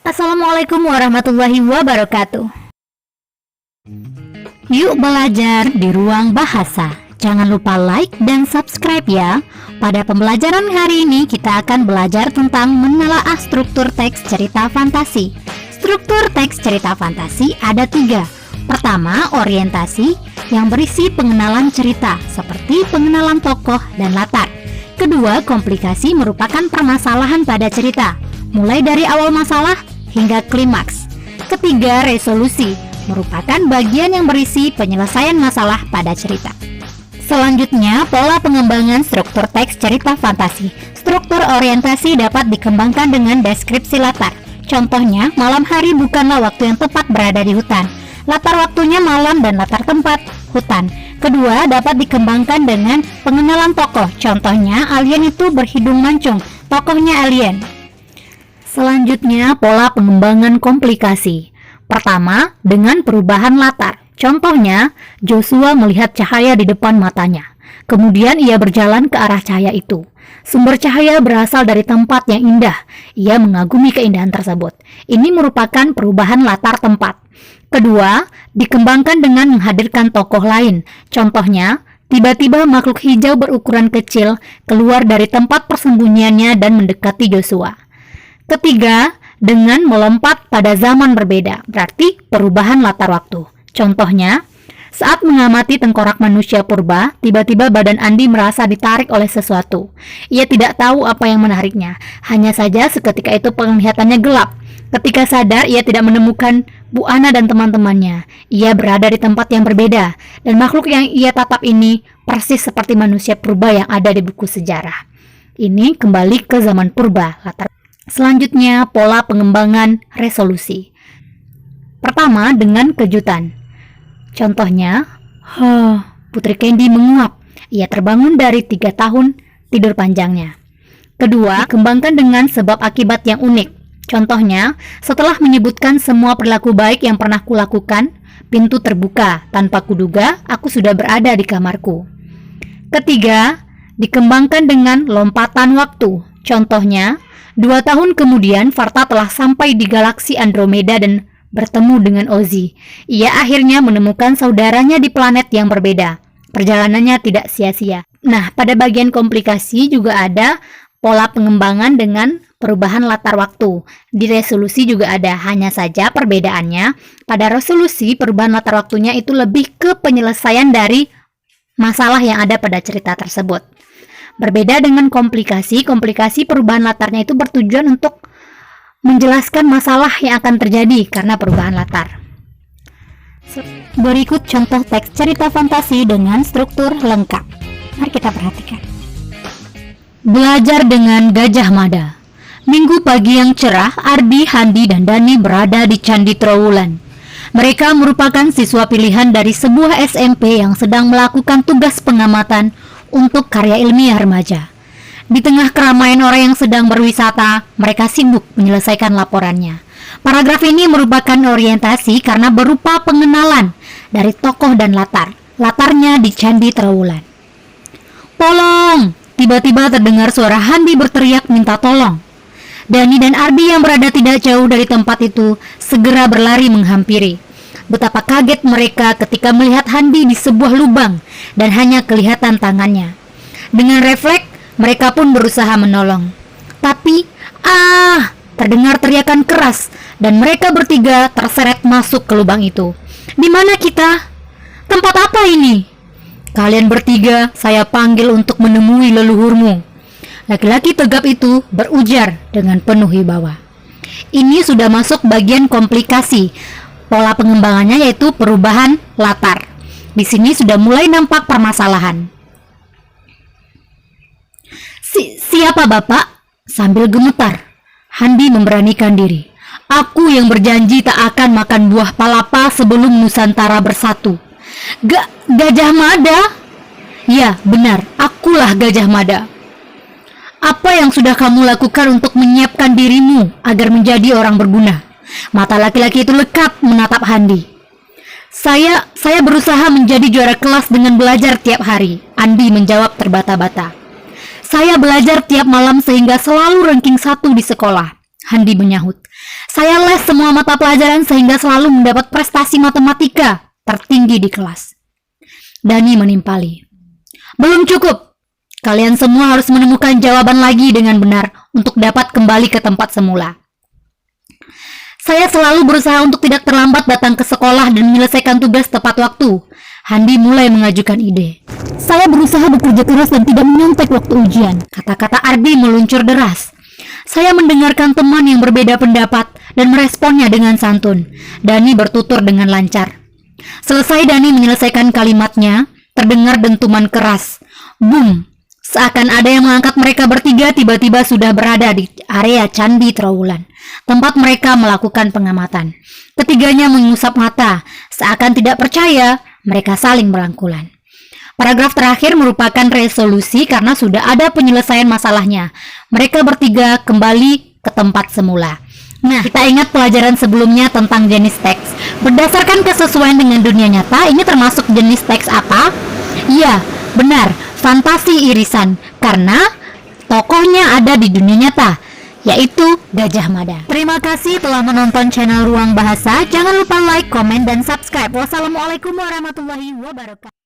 Assalamualaikum warahmatullahi wabarakatuh. Yuk belajar di ruang bahasa. Jangan lupa like dan subscribe ya. Pada pembelajaran hari ini kita akan belajar tentang menelaah struktur teks cerita fantasi. Struktur teks cerita fantasi ada 3. Pertama, orientasi yang berisi pengenalan cerita seperti pengenalan tokoh dan latar. Kedua, komplikasi merupakan permasalahan pada cerita, mulai dari awal masalah hingga klimaks. Ketiga, resolusi merupakan bagian yang berisi penyelesaian masalah pada cerita. Selanjutnya, pola pengembangan struktur teks cerita fantasi. Struktur orientasi dapat dikembangkan dengan deskripsi latar. Contohnya, malam hari bukanlah waktu yang tepat berada di hutan. Latar waktunya malam dan latar tempat hutan. Kedua, dapat dikembangkan dengan pengenalan tokoh. Contohnya, alien itu berhidung mancung. Tokohnya alien. Selanjutnya, pola pengembangan komplikasi. Pertama, dengan perubahan latar. Contohnya, Joshua melihat cahaya di depan matanya. Kemudian ia berjalan ke arah cahaya itu. Sumber cahaya berasal dari tempat yang indah. Ia mengagumi keindahan tersebut. Ini merupakan perubahan latar tempat. Kedua, dikembangkan dengan menghadirkan tokoh lain. Contohnya, tiba-tiba makhluk hijau berukuran kecil keluar dari tempat persembunyiannya dan mendekati Joshua. Ketiga, dengan melompat pada zaman berbeda, berarti perubahan latar waktu. Contohnya, saat mengamati tengkorak manusia purba, tiba-tiba badan Andi merasa ditarik oleh sesuatu. Ia tidak tahu apa yang menariknya, hanya saja seketika itu penglihatannya gelap. Ketika sadar, ia tidak menemukan Bu Ana dan teman-temannya. Ia berada di tempat yang berbeda, dan makhluk yang ia tatap ini persis seperti manusia purba yang ada di buku sejarah. Ini kembali ke zaman purba. Selanjutnya, pola pengembangan resolusi. Pertama, dengan kejutan. Contohnya, Putri Candy menguap. Ia terbangun dari 3 tahun tidur panjangnya. Kedua, kembangkan dengan sebab akibat yang unik. Contohnya, setelah menyebutkan semua perilaku baik yang pernah kulakukan, pintu terbuka. Tanpa kuduga, aku sudah berada di kamarku. Ketiga, dikembangkan dengan lompatan waktu. Contohnya, 2 tahun kemudian Varta telah sampai di galaksi Andromeda dan bertemu dengan Ozzy. Ia akhirnya menemukan saudaranya di planet yang berbeda. Perjalanannya tidak sia-sia. Nah, pada bagian komplikasi juga ada pola pengembangan dengan perubahan latar waktu. Di resolusi juga ada, hanya saja perbedaannya pada resolusi perubahan latar waktunya itu lebih ke penyelesaian dari masalah yang ada pada cerita tersebut. Berbeda dengan komplikasi perubahan latarnya itu bertujuan untuk menjelaskan masalah yang akan terjadi karena perubahan latar. Berikut contoh teks cerita fantasi dengan struktur lengkap. Mari kita perhatikan. Belajar dengan Gajah Mada. Minggu pagi yang cerah, Ardi, Handi, dan Dani berada di Candi Trowulan. Mereka merupakan siswa pilihan dari sebuah SMP yang sedang melakukan tugas pengamatan untuk karya ilmiah remaja. Di tengah keramaian orang yang sedang berwisata, mereka sibuk menyelesaikan laporannya. Paragraf ini merupakan orientasi karena berupa pengenalan dari tokoh dan latar. Latarnya di Candi Trowulan. Tolong! Tiba-tiba terdengar suara Handi berteriak minta tolong. Dani dan Ardi yang berada tidak jauh dari tempat itu segera berlari menghampiri. Betapa kaget mereka ketika melihat Handi di sebuah lubang dan hanya kelihatan tangannya. Dengan refleks, mereka pun berusaha menolong. Tapi, terdengar teriakan keras dan mereka bertiga terseret masuk ke lubang itu. Di mana kita? Tempat apa ini? Kalian bertiga saya panggil untuk menemui leluhurmu. Laki-laki tegap itu berujar dengan penuh wibawa. Ini sudah masuk bagian komplikasi. Pola pengembangannya yaitu perubahan latar. Di sini sudah mulai nampak permasalahan. Siapa Bapak? Sambil gemetar, Handi memberanikan diri. Aku yang berjanji tak akan makan buah palapa sebelum Nusantara bersatu. Gajah Mada? Ya, benar, akulah Gajah Mada. Apa yang sudah kamu lakukan untuk menyiapkan dirimu agar menjadi orang berguna? Mata laki-laki itu lekat menatap Handi. Saya berusaha menjadi juara kelas dengan belajar tiap hari, Andi menjawab terbata-bata. Saya belajar tiap malam sehingga selalu ranking 1 di sekolah. Handi menyahut. Saya les semua mata pelajaran sehingga selalu mendapat prestasi matematika tertinggi di kelas. Dani menimpali. Belum cukup. Kalian semua harus menemukan jawaban lagi dengan benar untuk dapat kembali ke tempat semula. Saya selalu berusaha untuk tidak terlambat datang ke sekolah dan menyelesaikan tugas tepat waktu. Handi mulai mengajukan ide. Saya berusaha bekerja keras dan tidak menyontek waktu ujian. Kata-kata Ardi meluncur deras. Saya mendengarkan teman yang berbeda pendapat dan meresponnya dengan santun. Dani bertutur dengan lancar. Selesai Dani menyelesaikan kalimatnya, terdengar dentuman keras. Boom! Seakan ada yang mengangkat mereka bertiga tiba-tiba sudah berada di area Candi Trowulan, tempat mereka melakukan pengamatan. Ketiganya mengusap mata, seakan tidak percaya, mereka saling berangkulan. Paragraf terakhir merupakan resolusi karena sudah ada penyelesaian masalahnya. Mereka bertiga kembali ke tempat semula. Nah, kita ingat pelajaran sebelumnya tentang jenis teks. Berdasarkan kesesuaian dengan dunia nyata, ini termasuk jenis teks apa? Iya, benar, fantasi irisan, karena tokohnya ada di dunia nyata, yaitu Gajah Mada. Terima kasih telah menonton channel Ruang Bahasa. Jangan lupa like, komen, dan subscribe. Wassalamualaikum warahmatullahi wabarakatuh.